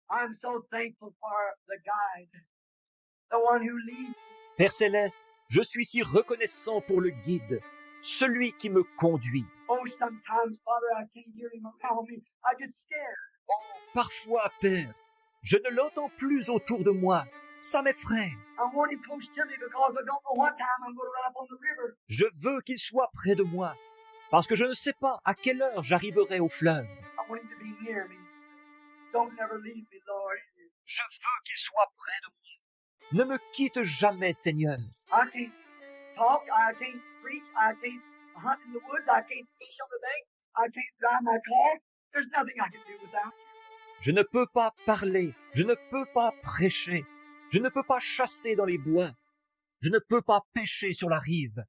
I'm so thankful for the guide, the one who leads. Père Céleste, je suis si reconnaissant pour le guide, celui qui me conduit. Oh, sometimes, Father, I can't hear him around me. I get scared. Parfois, Père, je ne l'entends plus autour de moi. Ça m'effraie. I want him close to me because I don't know what time I'm going to run up on the river. Je veux qu'il soit près de moi, parce que je ne sais pas à quelle heure j'arriverai au fleuve. I want him to be near me. Don't never leave me, Lord. Je veux qu'il soit près de moi. Ne me quitte jamais, Seigneur. I can't talk. I can't preach. I can't hunt in the woods. I can't fish on the bank. I can't drive my car. There's nothing I can do without you. Je ne peux pas parler, je ne peux pas prêcher, je ne peux pas chasser dans les bois, je ne peux pas pêcher sur la rive,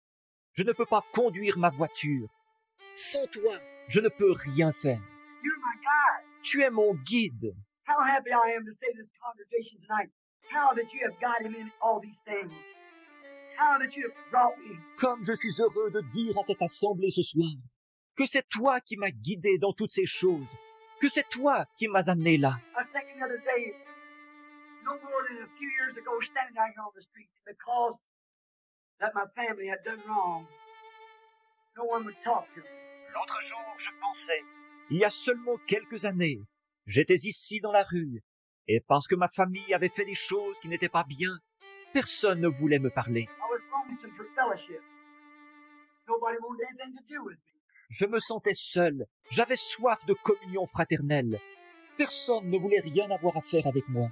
je ne peux pas conduire ma voiture. Sans toi, je ne peux rien faire. You're my guide. Tu es mon guide. How happy I am to say to this congregation tonight, how that you have guided me in all these things. How that you have brought me. Comme je suis heureux de dire à cette assemblée ce soir que c'est toi qui m'as guidé dans toutes ces choses, que c'est toi qui m'as amené là. I was thinking the other day, no more than a few years ago, standing out here on the street, because that my family had done wrong, no one would talk to me. L'autre jour, je pensais, il y a seulement quelques années, j'étais ici dans la rue, et parce que ma famille avait fait des choses qui n'étaient pas bien, personne ne voulait me parler. I was lonesome for fellowship. Nobody wanted anything to do with me. Je me sentais seul, j'avais soif de communion fraternelle. Personne ne voulait rien avoir à faire avec moi.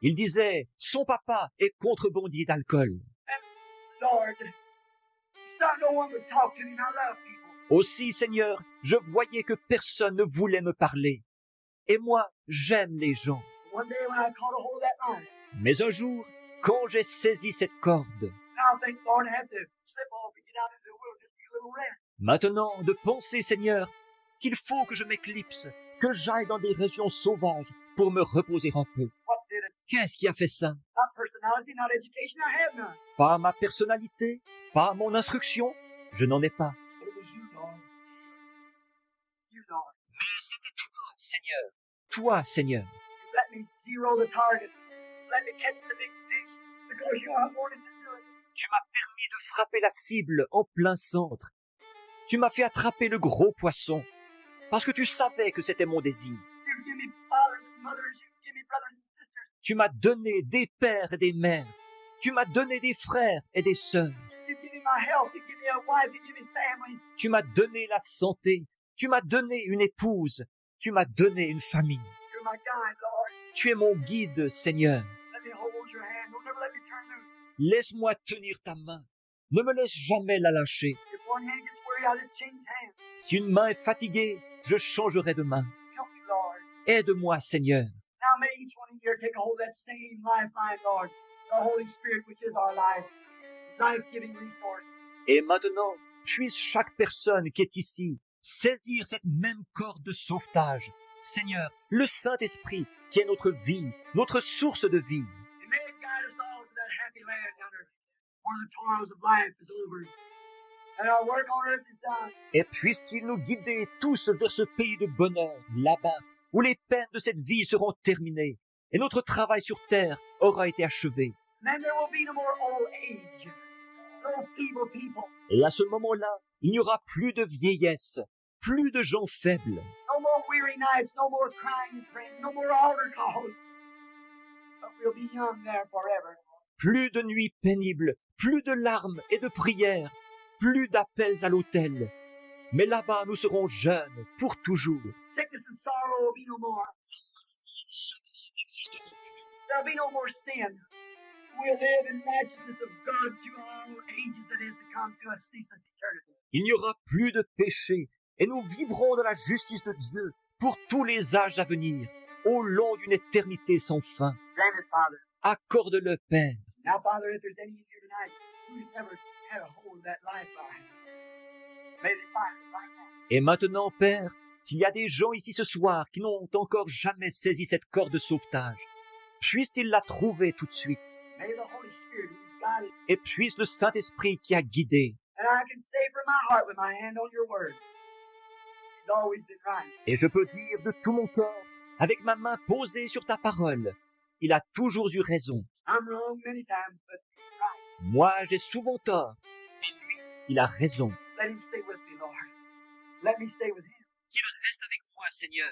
Il disait, son papa est contrebandier d'alcool. Lord, no one would talk to me, and I love people. Aussi, Seigneur, je voyais que personne ne voulait me parler. Et moi, j'aime les gens. One day when I caught a hold of that line, Mais un jour, quand j'ai saisi cette corde, now I think, Lord, I have to slip off and get out into the wilderness and get a little rest. maintenant de penser, Seigneur, qu'il faut que je m'éclipse, que j'aille dans des régions sauvages pour me reposer un peu. What did it? Qu'est-ce qui a fait ça? Not personality, not education, I have none. Pas ma personnalité, pas mon instruction, je n'en ai pas. But it was you, Lord. You, Lord. Mais c'était toi, Seigneur. Toi, Seigneur. You let me zero the target. Let me catch the big fish because you are wanted to do it. Tu m'as permis de frapper la cible en plein centre. Tu m'as fait attraper le gros poisson, parce que tu savais que c'était mon désir. You give me fathers and mothers. You give me brothers and sisters. Tu m'as donné des pères et des mères. Tu m'as donné des frères et des sœurs. You give me my health. You give me a wife. You give me family. Tu m'as donné la santé. Tu m'as donné une épouse. Tu m'as donné une famille. You're my guide, Lord. Tu es mon guide, Seigneur. Let me hold your hand. Don't ever let me turn loose. Laisse-moi tenir ta main. Ne me laisse jamais la lâcher. If one hand gets weary, I'll just change hands. Si une main est fatiguée, je changerai de main. Help me, Lord. Aide-moi, Seigneur. Now may each one of you here take a hold of that same lifeline, Lord. The Holy Spirit, which is our life. Life-giving resource. Et maintenant, puisse chaque personne qui est ici saisir cette même corde de sauvetage. Seigneur, le Saint-Esprit qui est notre vie, notre source de vie. And may it guide us all to that happy land yonder, where the toils of life is over, and our work on earth is done. Et puisse-t-il nous guider tous vers ce pays de bonheur, là-bas, où les peines de cette vie seront terminées, et notre travail sur terre aura été achevé. And then there will be no more old age, no feeble people, Et à ce moment-là, il n'y aura plus de vieillesse, plus de gens faibles, no more weary nights, no more crying friends, no more altar calls. But we'll be young there forever. plus de nuits pénibles, plus de larmes et de prières, plus d'appels à l'autel. Mais là-bas, nous serons jeunes pour toujours. Sickness and sorrow will be no more. There'll be no more sin. We'll live in righteousness of God to all ages that is to come to a ceaseless eternity. Il n'y aura plus de péché, et nous vivrons dans la justice de Dieu pour tous les âges à venir, au long d'une éternité sans fin. Grant it, Father. Accorde-le, Père. Now, Father, if there's any in here tonight who's never had a hold of that lifeline, may they find it right now. Et maintenant, Père, s'il y a des gens ici ce soir qui n'ont encore jamais saisi cette corde de sauvetage, puissent-ils la trouver tout de suite, May the Holy Spirit who's guided. et puisse le Saint-Esprit qui a guidé. And I can say from my heart with my hand on your word, it's always been right. Et je peux dire de tout mon cœur, avec ma main posée sur ta parole. Il a toujours eu raison. I'm wrong many times, but he's right. Moi, j'ai souvent tort. Mais lui, il a raison. Let him stay with me, Lord. Let me stay with him. Qu'il reste avec moi, Seigneur.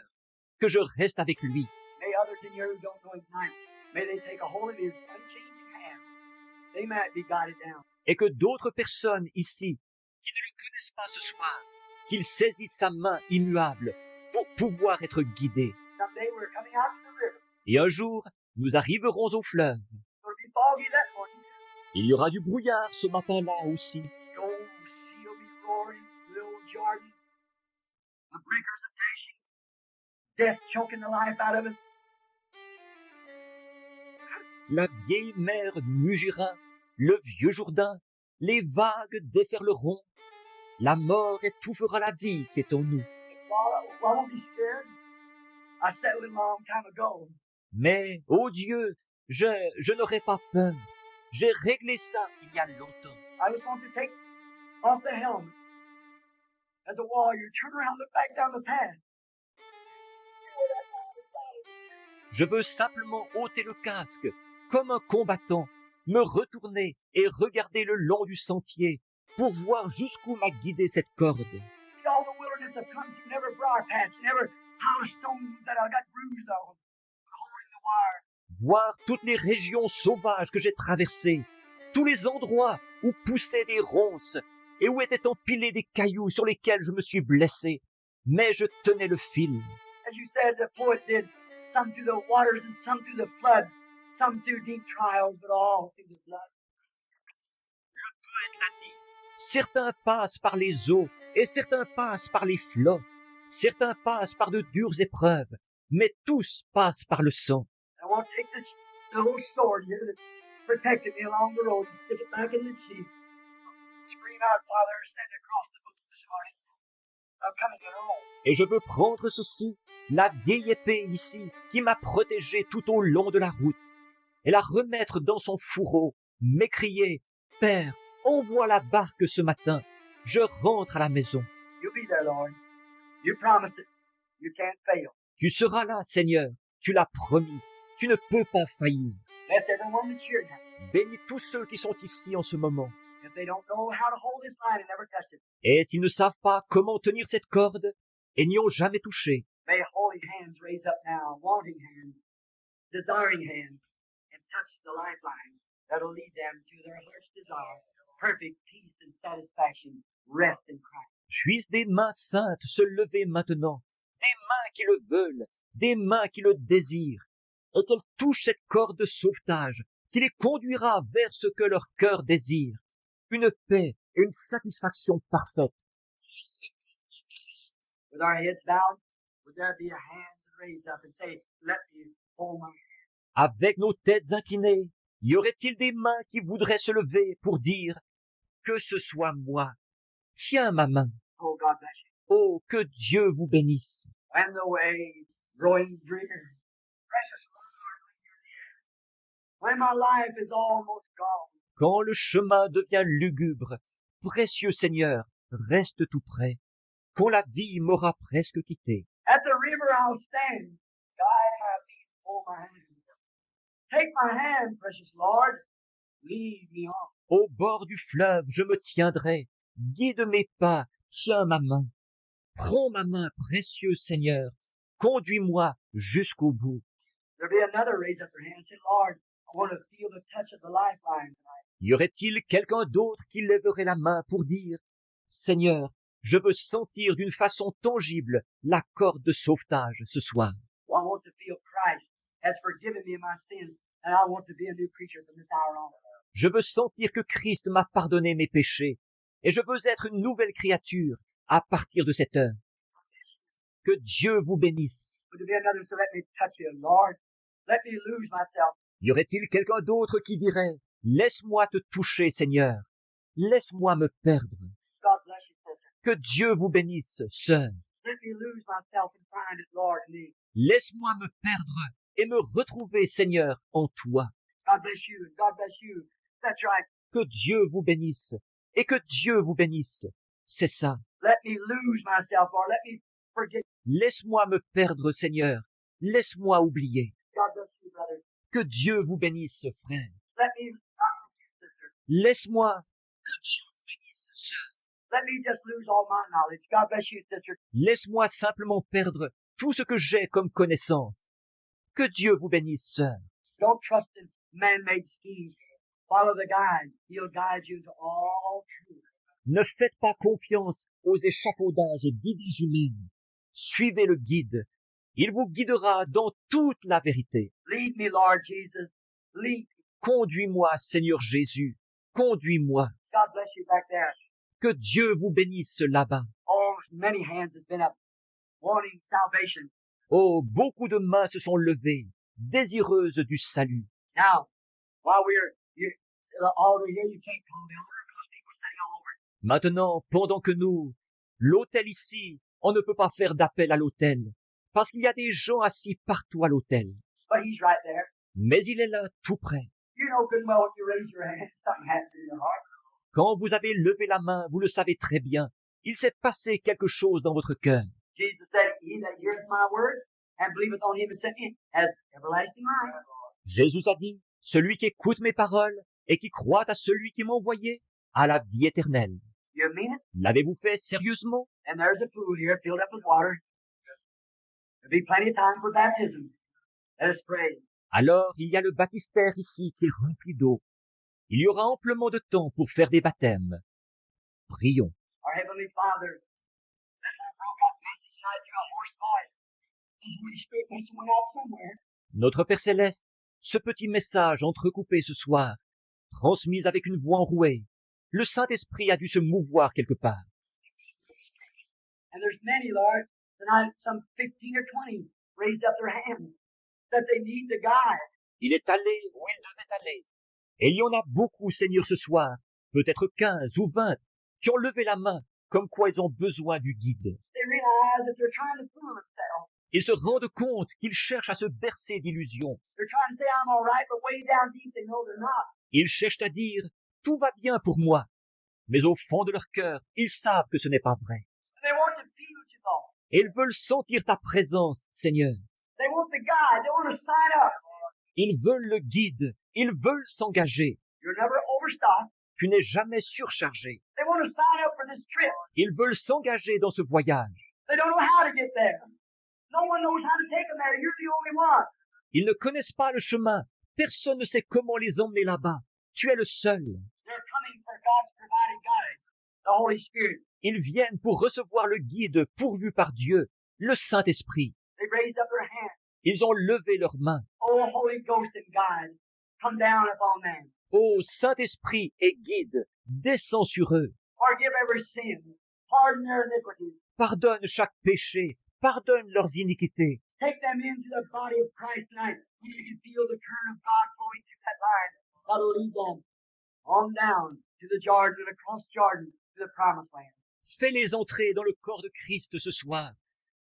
Que je reste avec lui. May others in here who don't know him tonight, may they take a hold of his unchanging hand. They might be guided down. Et que d'autres personnes ici, qui ne le connaissent pas ce soir, qu'ils saisissent sa main immuable pour pouvoir être guidés. Someday we're coming out to the river. Et un jour, nous arriverons au fleuve. It's going to be foggy that morning. Il y aura du brouillard ce matin-là aussi. The old sea will be roaring, the old Jordan. The breakers are dashing. Death choking the life out of us. La vieille mer mugira, le vieux Jourdain, les vagues déferleront. La mort étouffera la vie qui est en nous. I won't be scared. I settled it a long time ago. Mais, ô Dieu, je n'aurai pas peur. J'ai réglé ça il y a longtemps. I just want to take off the helmet. As a warrior, turn around, look back down the path. Je veux simplement ôter le casque, comme un combattant, me retourner et regarder le long du sentier pour voir jusqu'où m'a guidé cette corde. See all the wilderness I've come to, never briar patch, never pile of stones that I got bruised on. Holding the wire. Voir toutes les régions sauvages que j'ai traversées, tous les endroits où poussaient des ronces et où étaient empilés des cailloux sur lesquels je me suis blessé, mais je tenais le fil. As you said, the poet did, some through the waters and some through the flood, some through deep trials, but all through the blood. Le poète l'a dit. Certains passent par les eaux et certains passent par les flots. Certains passent par de dures épreuves, mais tous passent par le sang. I want to take the old sword here that protected me along the road and stick it back in the sheath. Scream out, Father, send across the book this morning. I'm coming home. Et je veux prendre ceci, la vieille épée ici, qui m'a protégé tout au long de la route, et la remettre dans son fourreau, m'écrier, « Père, envoie la barque ce matin, je rentre à la maison. You'll be there, Lord. You promised it. You can't fail. Tu seras là, Seigneur, tu l'as promis, tu ne peux pas faillir. Bless everyone that's here now. Bénis tous ceux qui sont ici en ce moment. If they don't know how to hold this line and never touched it, Et s'ils ne savent pas comment tenir cette corde et n'y ont jamais touché, may holy hands raise up now, wanting hands, desiring hands, and touch the lifeline that'll lead them to their heart's desire, perfect peace and satisfaction, rest in Christ. puissent des mains saintes se lever maintenant, des mains qui le veulent, des mains qui le désirent, et qu'elles touchent cette corde de sauvetage qui les conduira vers ce que leur cœur désire, une paix et une satisfaction parfaite. With our heads bowed, would there be a hand raised up and say, let me hold my hand? Avec nos têtes inclinées, y aurait-il des mains qui voudraient se lever pour dire « Que ce soit moi, tiens ma main, Oh, God bless you. oh, que Dieu vous bénisse !» When the way growing drear, precious Lord, when you're near, when my life is almost gone, Quand le chemin devient lugubre, précieux Seigneur, reste tout près. Quand la vie m'aura presque quitté, at the river I'll stand, guide my feet, hold my hand. Take my hand, precious Lord, lead me on. au bord du fleuve, je me tiendrai. Guide mes pas, tiens ma main. Prends ma main, précieux Seigneur. Conduis-moi jusqu'au bout. There'll be another raise up their hand and say, Lord, I want to feel the touch of the lifeline tonight. Y aurait-il quelqu'un d'autre qui lèverait la main pour dire « Seigneur, je veux sentir d'une façon tangible la corde de sauvetage ce soir. Well, I want to feel Christ has forgiven me my sins, and I want to be a new creature from this hour on. Je veux sentir que Christ m'a pardonné mes péchés et je veux être une nouvelle créature à partir de cette heure. Que Dieu vous bénisse. Would there be another so let me touch you, Lord? Let me lose myself. Y aurait-il quelqu'un d'autre qui dirait « Laisse-moi te toucher, Seigneur. Laisse-moi me perdre. God bless you, sister. Que Dieu vous bénisse, sœur. Let me lose myself and find it, Lord, in me. Laisse-moi me perdre et me retrouver, Seigneur, en toi. God bless you, and God bless you. That's right. Que Dieu vous bénisse et que Dieu vous bénisse. C'est ça. Let me lose myself, Lord. Let me forget. Laisse-moi me perdre, Seigneur, laisse-moi oublier. God bless you, brother. Que Dieu vous bénisse, frère. Let me, sister. Laisse-moi. Que Dieu vous bénisse, sœur. Let me just lose all my knowledge. God bless you, sister. Laisse-moi simplement perdre tout ce que j'ai comme connaissance. Que Dieu vous bénisse, sœur. Don't trust in man-made schemes. Follow the guide. He'll guide you to all truth. Ne faites pas confiance aux échafaudages d'idées humaines. Suivez le guide. Il vous guidera dans toute la vérité. Lead me, Lord Jesus. Lead me. Conduis-moi, Seigneur Jésus. Conduis-moi. God bless you back there. Que Dieu vous bénisse là-bas. Oh, many hands have been up wanting salvation. Oh, beaucoup de mains se sont levées, désireuses du salut. Now, while we're here, the altar here, you can't call the altar because people are sitting all over it. Maintenant, pendant que nous, l'autel ici, on ne peut pas faire d'appel à l'autel, parce qu'il y a des gens assis partout à l'autel. But he's right there. Mais il est là, tout près. You know good and well if you raise your hand, something happens in your heart. Quand vous avez levé la main, vous le savez très bien, il s'est passé quelque chose dans votre cœur. Jesus said, he that heareth my word and believeth on him that sent me has everlasting life. Jésus a dit, celui qui écoute mes paroles et qui croit à celui qui m'a envoyé a la vie éternelle. You mean it? L'avez-vous fait sérieusement? And there's a pool here filled up with water. There'll be plenty of time for baptism. Let us pray. Alors il y a le baptistère ici qui est rempli d'eau. Il y aura amplement de temps pour faire des baptêmes. Prions. Our Heavenly Father, this little broke up message tonight through a hoarse voice. The Holy Spirit must have went out somewhere. Notre Père Céleste, ce petit message entrecoupé ce soir, transmis avec une voix enrouée, le Saint-Esprit a dû se mouvoir quelque part. And there's many, Lord, tonight some 15 or 20 raised up their hands that they need the guide. Il est allé où il devait aller. Et il y en a beaucoup, Seigneur, ce soir, peut-être 15 ou 20, qui ont levé la main, comme quoi ils ont besoin du guide. They realize that they're trying to fool themselves. Ils se rendent compte qu'ils cherchent à se bercer d'illusions. They're trying to say I'm all right, but way down deep they know they're not. Ils cherchent à dire « tout va bien pour moi ». Mais au fond de leur cœur, ils savent que ce n'est pas vrai. And they want to feel you, God. Et ils veulent sentir ta présence, Seigneur. They want the guide. They want to sign up. Ils veulent le guide. Ils veulent s'engager. You're never overstocked. Tu n'es jamais surchargé. They want to sign up for this trip. Ils veulent s'engager dans ce voyage. They don't know how to get there. No one knows how to take them there. You're the only one. Ils ne connaissent pas le chemin. Personne ne sait comment les emmener là-bas. Tu es le seul. They're coming for God's provided guide, the Holy Spirit. Ils viennent pour recevoir le guide pourvu par Dieu, le Saint-Esprit. They raised up their hands. Ils ont levé leurs mains. Oh, Holy Ghost and guide, come down upon them. Ô Saint-Esprit et guide, descends sur eux. Forgive every sin. Pardon their iniquities. Pardonne chaque péché. Pardonne leurs iniquités. Take them into the body of Christ tonight. You can feel the current of God flowing through that line. That'll lead them on down to the Jordan, across Jordan, to the promised land. Fais-les entrer dans le corps de Christ ce soir,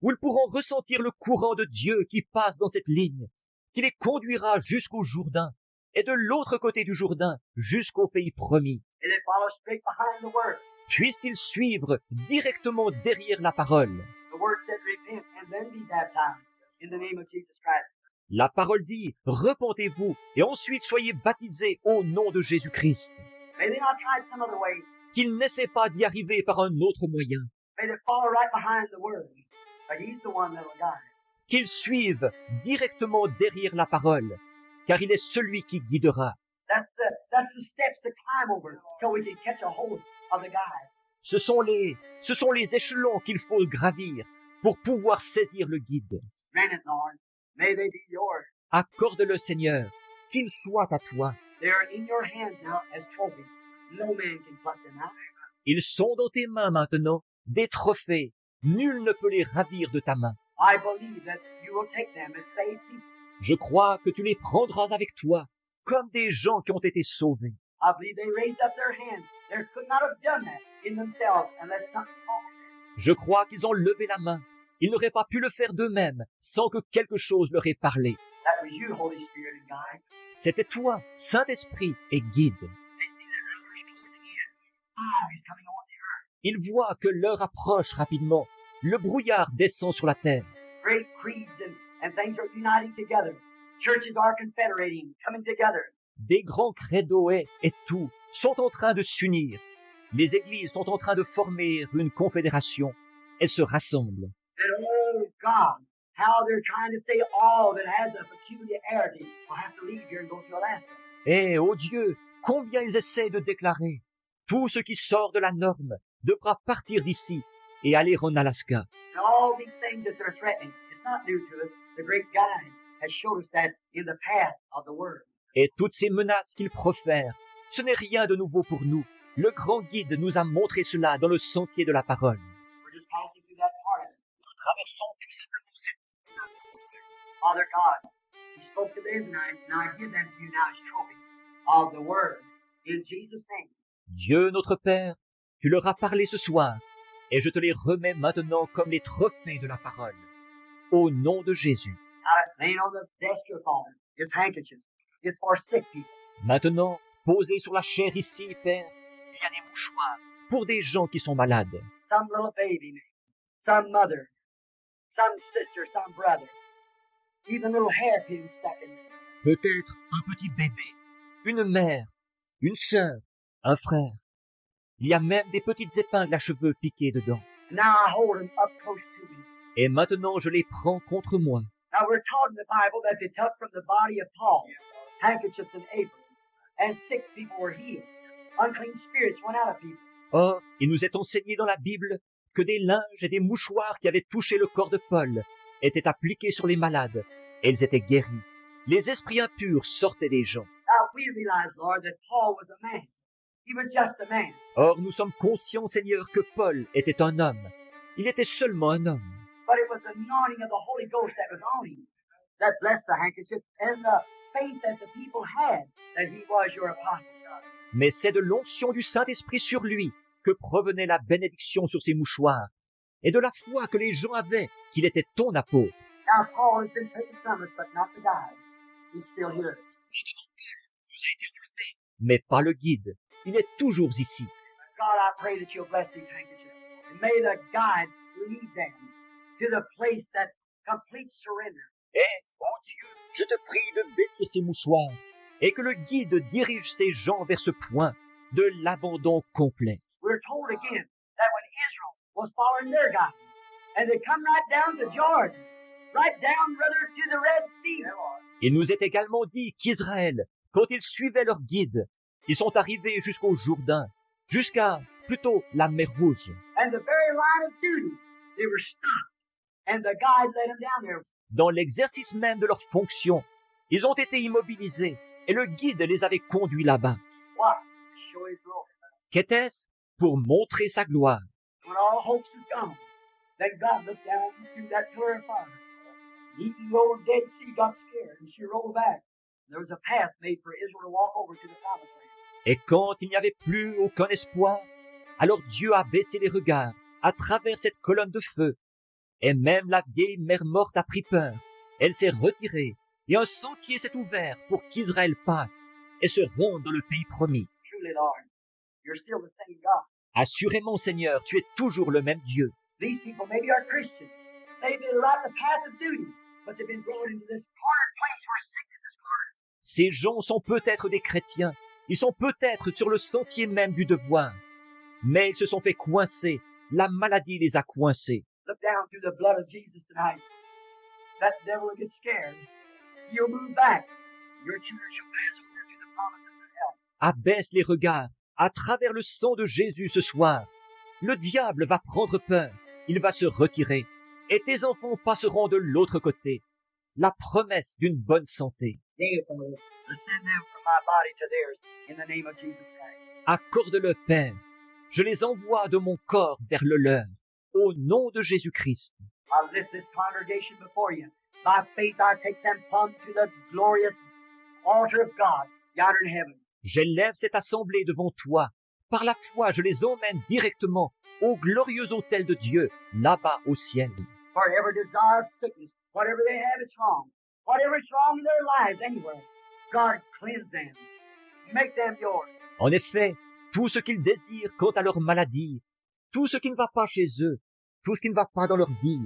où ils pourront ressentir le courant de Dieu qui passe dans cette ligne, qui les conduira jusqu'au Jourdain, et de l'autre côté du Jourdain, jusqu'au pays promis. And they follow straight behind the word. Puissent-ils suivre directement derrière la parole. The word said repent and then be baptized in the name of Jesus Christ. La parole dit, repentez-vous, et ensuite soyez baptisés au nom de Jésus-Christ. May they not try some other way. Qu'ils n'essaient pas d'y arriver par un autre moyen. May they follow right behind the word. But he's the one that will guide. Qu'ils suivent directement derrière la parole, car il est celui qui guidera. That's the steps to climb over till we can catch a hold of the guide. Ce sont les échelons qu'il faut gravir pour pouvoir saisir le guide. Grant it, Lord. May they be yours. Accorde-le, Seigneur, qu'il soit à toi. They are in your hands now as trophies. No man can pluck them out. Ils sont dans tes mains maintenant, des trophées. Nul ne peut les ravir de ta main. I believe that you will take them as saved people. Je crois que tu les prendras avec toi, comme des gens qui ont été sauvés. I believe they raised up their hands. They could not have done that in themselves unless something falls. Je crois qu'ils ont levé la main. Ils n'auraient pas pu le faire d'eux-mêmes sans que quelque chose leur ait parlé. That was you, Holy Spirit and guide. C'était toi, Saint-Esprit et guide. They see that hour's closing in. He's coming on the earth. Ils voient que l'heure approche rapidement. Le brouillard descend sur la terre. Great creeds and things are uniting together. Churches are confederating, coming together. Des grands credos et tout sont en train de s'unir. Les églises sont en train de former une confédération. Elles se rassemblent. And oh God, how they're trying to say all that has a peculiarity will have to leave here and go to Alaska. Et, ô Dieu, combien ils essaient de déclarer. Tout ce qui sort de la norme devra partir d'ici et aller en Alaska. And all these things that they're threatening, it's not new to us. The great guide has showed us that in the path of the Word. Et toutes ces menaces qu'ils profèrent, ce n'est rien de nouveau pour nous. Le grand guide nous a montré cela dans le sentier de la parole. We're just passing through that part of it. Nous traversons tout simplement cette... Father God, He spoke to the Israelites, and I give them to you now as trophy of the Word. In Jesus' name. Dieu notre Père, tu leur as parlé ce soir, et je te les remets maintenant comme les trophées de la parole. Au nom de Jésus. Laying on the desk your Father, His handkerchief. It's for sick people. Maintenant, posé sur la chair ici, Père, il y a des mouchoirs pour des gens qui sont malades. Some little baby, some mother, some sister, some brother, even little hairpins stuck in there. Peut-être un petit bébé, une mère, une sœur, un frère. Il y a même des petites épingles à cheveux piquées dedans. And now I hold them up close to me. Et maintenant, je les prends contre moi. Now we're taught in the Bible that they took from the body of Paul handkerchiefs and aprons, and sick people were healed. Unclean spirits went out of people. Or, il nous est enseigné dans la Bible que des linges et des mouchoirs qui avaient touché le corps de Paul étaient appliqués sur les malades, et ils étaient guéris. Les esprits impurs sortaient des gens. Now we realize, Lord, that Paul was a man. He was just a man. Or, nous sommes conscients, Seigneur, que Paul était un homme. Il était seulement un homme. But it was the anointing of the Holy Ghost that was on him that blessed the handkerchiefs and the faith that the people had that he was your apostle. Mais c'est de l'onction du Saint-Esprit sur lui que provenait la bénédiction sur ses mouchoirs, et de la foi que les gens avaient qu'il était ton apôtre. Now Paul has been taken from us, but not the guide. He's still here. Mais pas le guide. Il est toujours ici. God, I pray that you'll bless these handkerchiefs. And may the guide lead them to the place that complete surrender. Et, oh Dieu, je te prie de bénir ces mouchoirs, et que le guide dirige ces gens vers ce point de l'abandon complet. We're told again that when Israel was following their God, and they come right down to Jordan, right down, brother, to the Red Sea. Il nous est également dit qu'Israël, quand ils suivaient leur guide, ils sont arrivés jusqu'au Jourdain, jusqu'à, plutôt, la mer Rouge. And the very line of duty, they were stopped, and the guide led them down there. Dans l'exercice même de leur fonction, ils ont été immobilisés, et le guide les avait conduits là-bas. Why? To show His glory. Qu'était-ce? Pour montrer sa gloire. When all hopes is gone, then God looked down through that pillar of fire. The old Dead Sea got scared, and she rolled back. There was a path made for Israel to walk over to the promised land. Et quand il n'y avait plus aucun espoir, alors Dieu a baissé les regards à travers cette colonne de feu. Et même la vieille mère morte a pris peur. Elle s'est retirée, et un sentier s'est ouvert pour qu'Israël passe et se rende dans le pays promis. Truly, Lord, you're still the same God. Assurément, Seigneur, tu es toujours le même Dieu. These people maybe are Christians. They've been right the path of duty, but they've been brought into this cornered place where sickness is cornered. Ces gens sont peut-être des chrétiens, ils sont peut-être sur le sentier même du devoir, mais ils se sont fait coincer, la maladie les a coincés. Look down through the blood of Jesus tonight. That devil will get scared. He'll move back. Your children shall pass over to the promises of hell. Abaisse les regards à travers le sang de Jésus ce soir. Le diable va prendre peur, il va se retirer, et tes enfants passeront de l'autre côté. La promesse d'une bonne santé. Yea, Father, I send them from my body to theirs in the name of Jesus Christ. Accorde-le, Père. Je les envoie de mon corps vers le leur, au nom de Jésus-Christ. I lift this congregation before you. By faith, I take them plumb to the glorious altar of God yonder in heaven. J'élève cette assemblée devant toi. Par la foi, je les emmène directement au glorieux autel de Dieu, là-bas au ciel. For every desire of sickness, whatever they have, it's wrong. Whatever is wrong in their lives anywhere, God cleanse them. Make them yours. En effet, tout ce qu'ils désirent quant à leur maladie, tout ce qui ne va pas chez eux, tout ce qui ne va pas dans leur vie,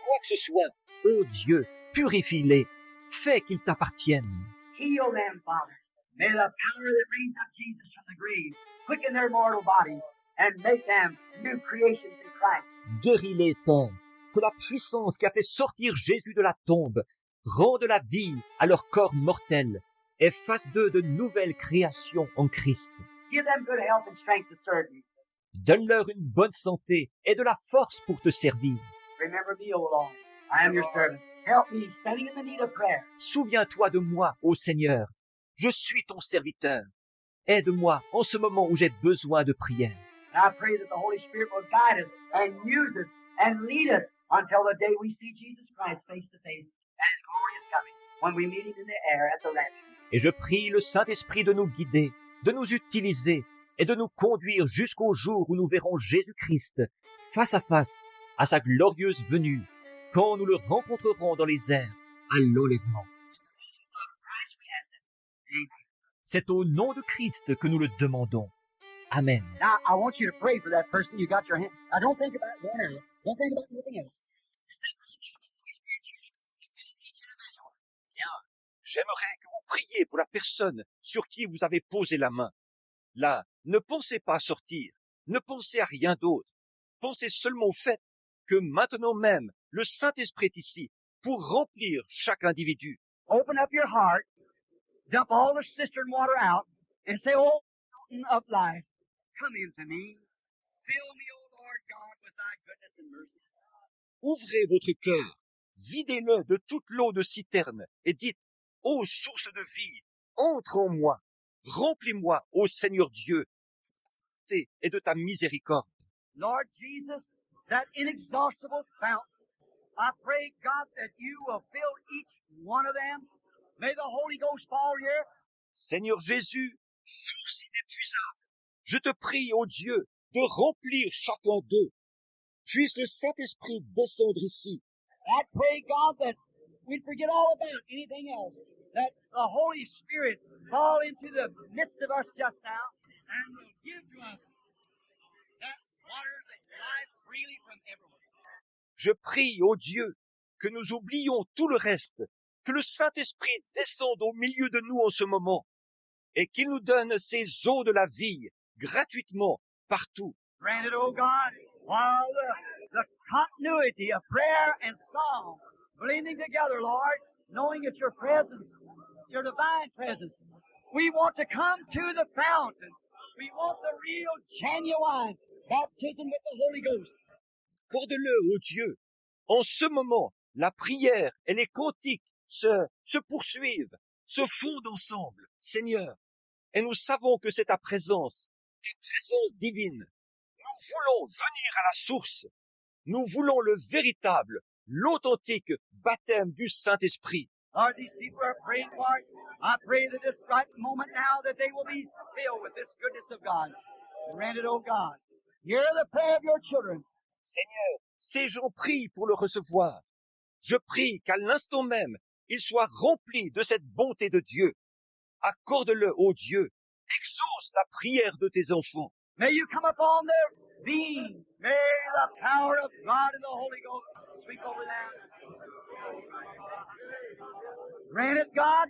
quoi que ce soit, ô Dieu, purifie-les, fais qu'ils t'appartiennent. Heal them, Father. May the power that raised up Jesus from the grave quicken their mortal bodies and make them new creations in Christ. Guéris-les, Père, que la puissance qui a fait sortir Jésus de la tombe rende la vie à leur corps mortel et fasse d'eux de nouvelles créations en Christ. Give them good health and strength to serve you. Donne-leur une bonne santé et de la force pour te servir. Remember me, O Lord. I am your servant. Help me, standing in the need of prayer. Souviens-toi de moi, ô Seigneur. Je suis ton serviteur. Aide-moi en ce moment où j'ai besoin de prière. And I pray that the Holy Spirit will guide us and use us and lead us until the day we see Jesus Christ face to face at His glorious coming, when we meet Him in the air at the rapture. Et je prie le Saint-Esprit de nous guider, de nous utiliser et de nous conduire jusqu'au jour où nous verrons Jésus-Christ face à face à sa glorieuse venue, quand nous le rencontrerons dans les airs à l'enlèvement. C'est au nom de Christ que nous le demandons. Amen. Now, I want you to pray for that person you got your hand. Now, don't think about one area. Don't think about anything else. J'aimerais que vous priez pour la personne sur qui vous avez posé la main. Là, ne pensez pas à sortir, ne pensez à rien d'autre. Pensez seulement au fait que maintenant même, le Saint-Esprit est ici pour remplir chaque individu. Open up your heart, dump all the cistern water out, and say, "Oh, fountain of life, come into me. Fill me, O Lord God, with thy goodness and mercy." Ouvrez votre cœur, videz-le de toute l'eau de citerne et dites, ô source de vie, entre en moi, remplis-moi, ô Seigneur Dieu, et de ta miséricorde. Lord Jesus, that inexhaustible fountain, I pray, God, that you will fill each one of them. May the Holy Ghost fall here. Seigneur Jésus, source inépuisable, je te prie, ô Dieu, de remplir chacun d'eux. Puisse le Saint-Esprit descendre ici. I pray, God, that we'd forget all about anything else, that the Holy Spirit fall into the midst of us just now and will give to us that water that lies freely from everywhere. Je prie, ô Dieu, que nous oublions tout le reste, que le Saint-Esprit descende au milieu de nous en ce moment, et qu'il nous donne ces eaux de la vie, gratuitement, partout. Grant it, O God, while the continuity of prayer and song blending together, Lord, knowing it's your presence, your divine presence. We want to come to the fountain. We want the real, genuine baptism with the Holy Ghost. Accorde-le, ô Dieu. En ce moment, la prière et les cantiques se poursuivent, se fondent ensemble, Seigneur. Et nous savons que c'est ta présence divine. Nous voulons venir à la source. Nous voulons le véritable, l'authentique baptême du Saint-Esprit. Lord, these people are praying, Lord. I pray that this right moment now that they will be filled with this goodness of God. Grant it, O God. Hear the prayer of your children. Seigneur, ces gens prient pour le recevoir. Je prie qu'à l'instant même, il soit rempli de cette bonté de Dieu. Accorde-le, ô Dieu. Exauce la prière de tes enfants. May you come upon their being. May the power of God and the Holy Ghost sweep over them. Grant it, God.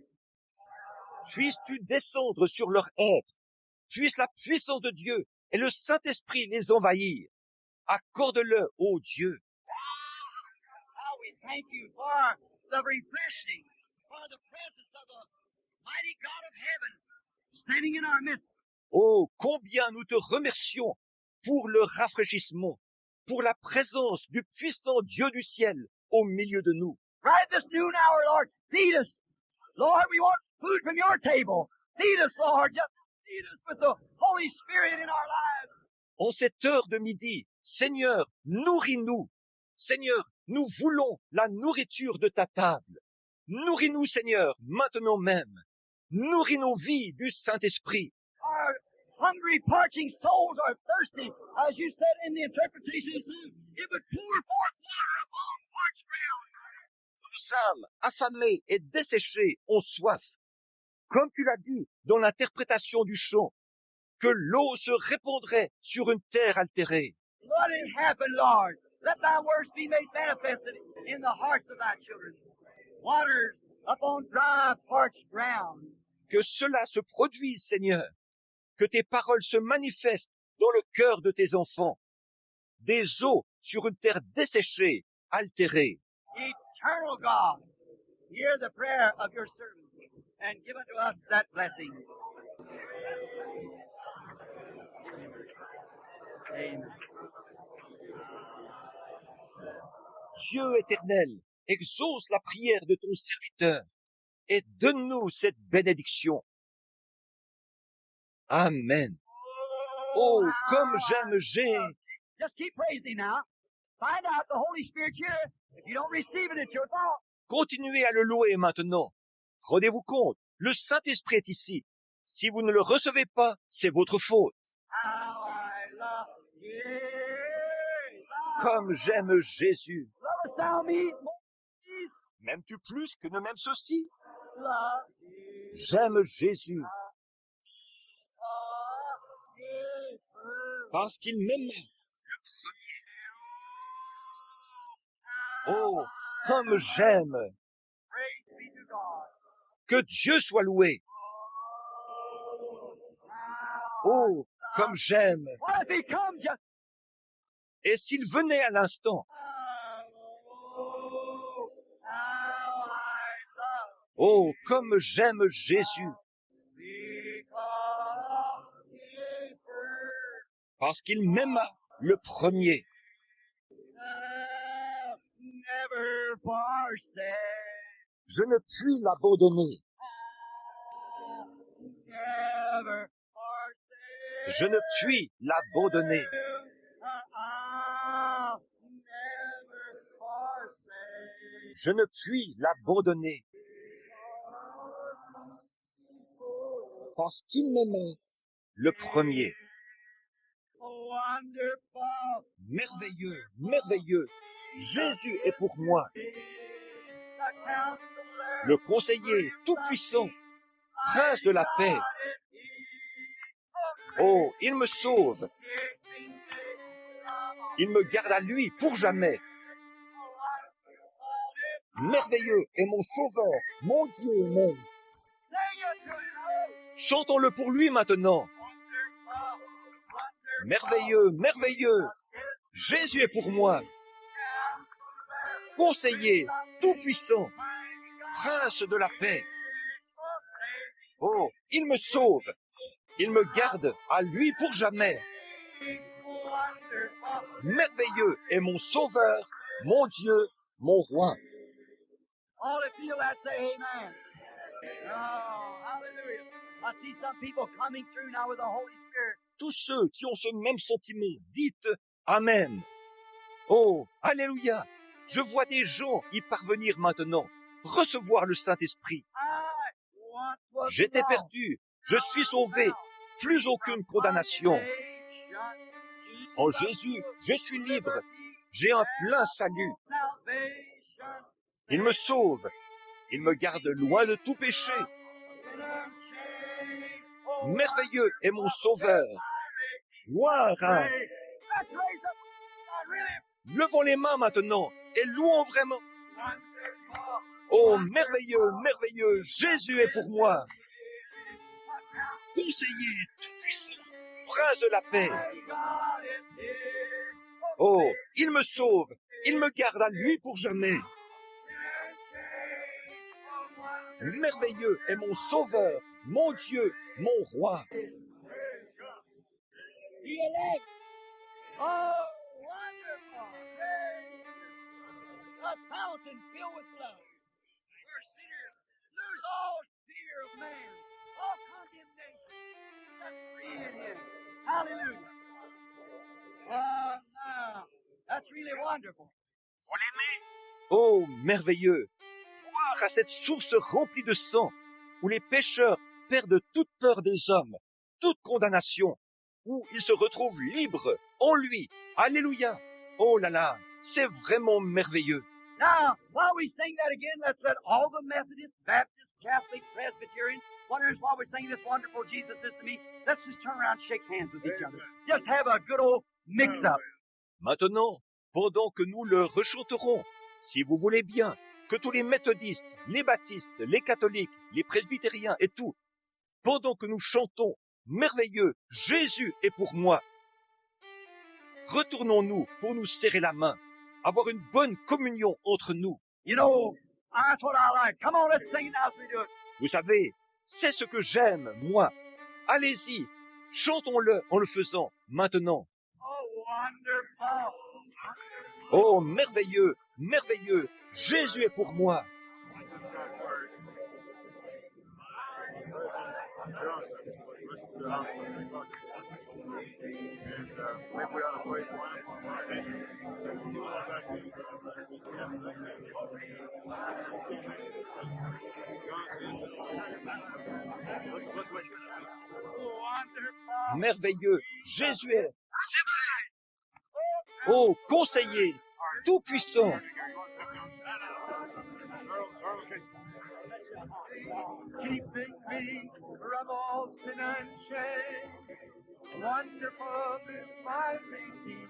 Puisses-tu descendre sur leur être. Puisse la puissance de Dieu et le Saint-Esprit les envahir. Accorde-le, ô Dieu. How we thank you for the refreshing, for the presence of the mighty God of heaven standing in our midst. Oh, combien nous te remercions pour le rafraîchissement, pour la présence du puissant Dieu du ciel au milieu de nous. Right this noon hour, Lord, feed us. Lord, we want food from your table. Feed us, Lord. Just feed us with the Holy Spirit in our lives. En cette heure de midi, Seigneur, nourris-nous. Seigneur, nous voulons la nourriture de ta table. Nourris-nous, Seigneur, maintenant même. Nourris nos vies du Saint-Esprit. Our hungry, parching souls are thirsty. As you said in the interpretation, it would pour forth water upon parched ground. Nos âmes affamées et desséchées ont soif. Comme tu l'as dit dans l'interprétation du chant, que l'eau se répandrait sur une terre altérée. Let it happen, Lord. Let thy words be made manifested in the hearts of thy children. waters upon dry, parched ground. Que cela se produise, Seigneur. Que tes paroles se manifestent dans le cœur de tes enfants. Des eaux sur une terre desséchée, altérée. Eternal God, hear the prayer of your servants and give unto us that blessing. Amen. Dieu éternel, exauce la prière de ton serviteur et donne-nous cette bénédiction. Amen. Oh, comme j'aime Jésus. Just keep praising now. Find out the Holy Spirit's here. If you don't receive it, it's your fault. Continuez à le louer maintenant. Rendez-vous compte, le Saint-Esprit est ici. Si vous ne le recevez pas, c'est votre faute. How I love Jesus. Comme j'aime Jésus. Lovest thou me more than these? M'aimes-tu plus que ne m'aime ceci? Love Jesus. J'aime Jésus parce qu'il m'aima le premier. Oh, comme j'aime. Praise be to God. Que Dieu soit loué. Oh, comme j'aime. What if he comes just... Et s'il venait à l'instant, Oh, how I love oh, comme j'aime Jésus, because he first parce qu'il m'aima le premier. never forsake, Je ne puis l'abandonner. never forsake. Je ne puis l'abandonner. Never forsake. Je ne puis l'abandonner. Parce qu'il m'aima le premier. Wonderful. Merveilleux, merveilleux. Jésus est pour moi. The counselor. Le conseiller tout-puissant, prince de la paix. Oh, il me sauve. Il me garde à lui pour jamais. Merveilleux est mon sauveur, mon Dieu même. Chantons-le pour lui maintenant. Merveilleux, merveilleux. Jésus est pour moi. Conseiller tout-puissant, prince de la paix. Oh, il me sauve. Il me garde à lui pour jamais. Merveilleux est mon sauveur, mon Dieu, mon roi. All that feel that say amen. Oh, hallelujah. I see some people coming through now with the Holy Spirit. Tous ceux qui ont ce même sentiment, dites Amen. Oh, Alléluia. Je vois des gens y parvenir maintenant, recevoir le Saint-Esprit. I once was J'étais lost. perdu, je suis sauvé, plus aucune condamnation. En Jésus, je suis libre, j'ai un plein salut. Il me sauve, il me garde loin de tout péché. Merveilleux est mon sauveur. Gloire à... Levons les mains maintenant et louons vraiment. Oh, merveilleux, merveilleux, Jésus est pour moi. Conseiller tout-puissant, prince de la paix. Oh, il me sauve, il me garde à lui pour jamais. Merveilleux est mon sauveur, mon Dieu, mon roi. Oh, wonderful. A fountain filled with love. Where sinners lose all fear of man, all condemnation. That's free in him. Hallelujah. Now, that's really wonderful. Vous l'aimez? Oh, merveilleux! Voir à cette source remplie de sang, où les pécheurs perdent toute peur des hommes, toute condamnation, où ils se retrouvent libres en lui. Alléluia! Oh là là, c'est vraiment merveilleux. Now, while we sing that again, let's let all the Methodists, Baptists, Catholics, Presbyterians, wondering while we're singing this wonderful Jesus is to me, let's just turn around and shake hands with each other. Just have a good old mix-up. Maintenant, pendant que nous le rechanterons, si vous voulez bien, que tous les méthodistes, les baptistes, les catholiques, les presbytériens et tout, pendant que nous chantons « Merveilleux, Jésus est pour moi », retournons-nous pour nous serrer la main, avoir une bonne communion entre nous. You know, that's what I like. Come on, let's sing it now as we do it. Vous savez, c'est ce que j'aime, moi. Allez-y, chantons-le en le faisant, maintenant. Oh, wonderful. Oh, merveilleux, merveilleux, Jésus est pour moi. Merveilleux, Jésus est, c'est vrai. Oh, conseiller, tout-puissant. Keeping me from all sin and shame. Wonderful is my Redeemer.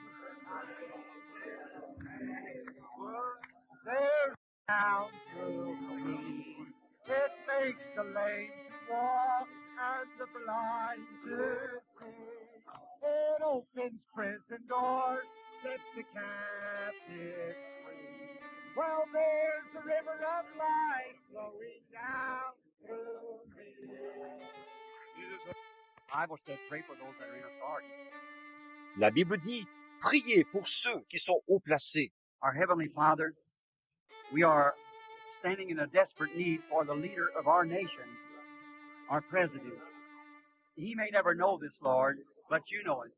There's down through me. It makes the lame to walk and the blind to see. It opens prison doors, sets the captive free. Well, there's the river of life flowing down through me. The Bible says, pray for those that are in authority. La Bible dit, priez pour ceux qui sont haut placés. Our Heavenly Father, we are standing in a desperate need for the leader of our nation, our president. He may never know this, Lord, but you know it.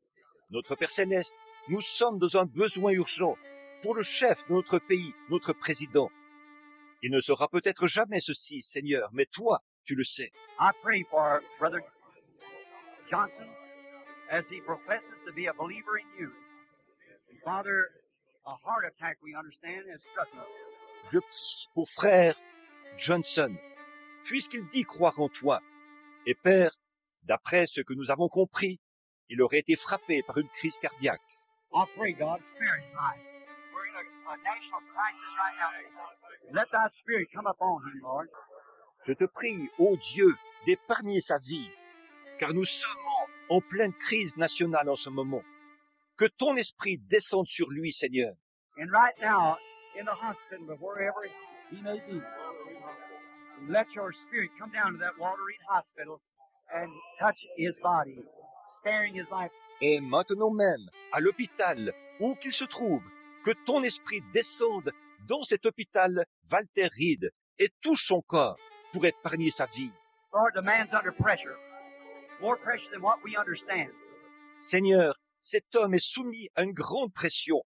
Notre Père Céleste, nous sommes dans un besoin urgent pour le chef de notre pays, notre président. Il ne saura peut-être jamais ceci, Seigneur, mais toi, tu le sais. I pray for Brother Johnson as he professes to be a believer in you. And Father, a heart attack, we understand, has struck him. Je prie pour frère Johnson, puisqu'il dit croire en toi. Et Père, d'après ce que nous avons compris, il aurait été frappé par une crise cardiaque. I pray, God, spare his life. We're in a national crisis right now. Let thy spirit come upon him, Lord. Je te prie, ô Dieu, d'épargner sa vie, car nous sommes en pleine crise nationale en ce moment. Que ton esprit descende sur lui, Seigneur. And right now, in the hospital, or wherever he may be, let your spirit come down to that Walter Reed Hospital and touch his body, sparing his life. Et maintenant même, à l'hôpital, où qu'il se trouve, que ton esprit descende dans cet hôpital Walter Reed et touche son corps pour épargner sa vie. Lord, the man's under pressure, more pressure than what we understand. Seigneur, cet homme est soumis à une pression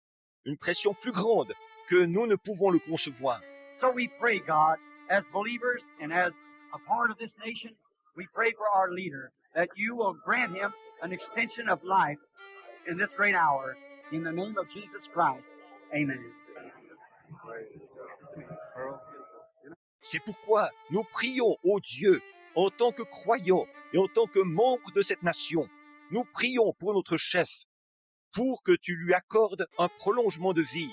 plus grande que nous ne pouvons le concevoir. So we pray, God, as believers and as a part of this nation, we pray for our leader, that you will grant him an extension of life in this great hour. In the name of Jesus Christ, amen. C'est pourquoi nous prions au Dieu en tant que croyants et en tant que membres de cette nation. Nous prions pour notre chef, pour que tu lui accordes un prolongement de vie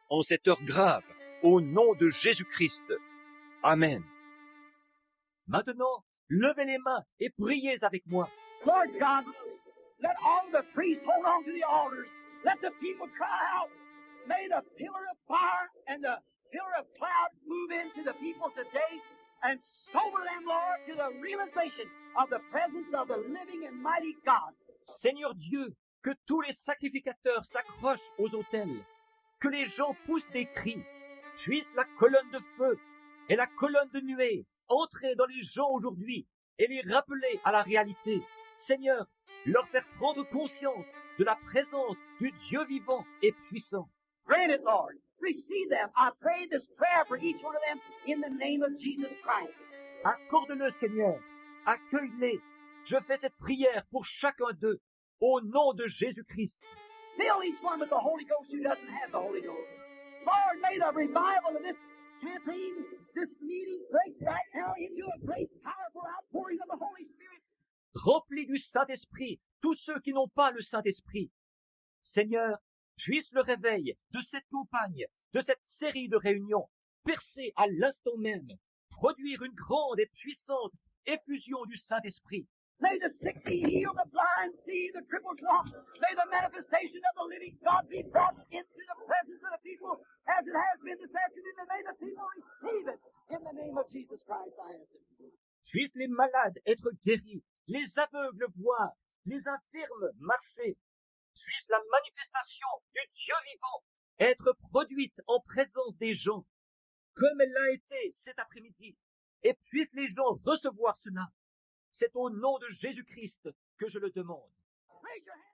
en cette heure grave, au nom de Jésus-Christ. Amen. Maintenant, levez les mains et priez avec moi. Lord God, let all the priests hold on to the altars. Let the people cry out. May the pillar of fire and the pillar of cloud move into the people today and sober them, Lord, to the realization of the presence of the living and mighty God. Seigneur Dieu, que tous les sacrificateurs s'accrochent aux autels, que les gens poussent des cris, puisse la colonne de feu et la colonne de nuée entrer dans les gens aujourd'hui et les rappeler à la réalité. Seigneur, leur faire prendre conscience de la présence du Dieu vivant et puissant. Grant it, Lord. Receive them. I pray this prayer for each one of them in the name of Jesus Christ. Accorde-le, Seigneur. Accueille-les. Je fais cette prière pour chacun d'eux, au nom de Jésus-Christ. Fill each one with the Holy Ghost who doesn't have the Holy Ghost. Lord, may the revival of this campaign, this meeting, break right now into a great, powerful outpouring of the Holy Spirit. Remplis du Saint-Esprit tous ceux qui n'ont pas le Saint-Esprit. Seigneur, puisse le réveil de cette campagne, de cette série de réunions, verser à l'instant même, produire une grande et puissante effusion du Saint-Esprit. May the sick be healed, the blind see, the cripples walk. May the manifestation of the living God be brought into the presence of the people as it has been this afternoon, and may the people receive it in the name of Jesus Christ, I ask it. Puissent les malades être guéris, les aveugles voir, les infirmes marcher. Puisse la manifestation du Dieu vivant être produite en présence des gens, comme elle l'a été cet après-midi, et puissent les gens recevoir cela. C'est au nom de Jésus-Christ que je le demande. Raise your hand.